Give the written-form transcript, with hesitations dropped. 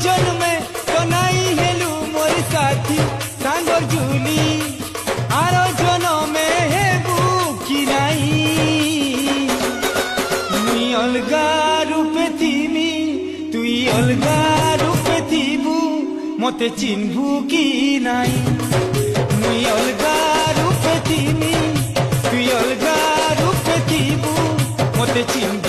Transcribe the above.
জন্মে তো নাই হেলু মোর সাথী সাঙ্গর জুলি আর জনমে হেবু কি নাই মুই অলগা রূপে থিমি তুই অলগা রূপে থিবু মতে চিনবু কি নাই মুই অলগা রূপে থিমি তুই অলগা রূপে থিবু মতে চিনবু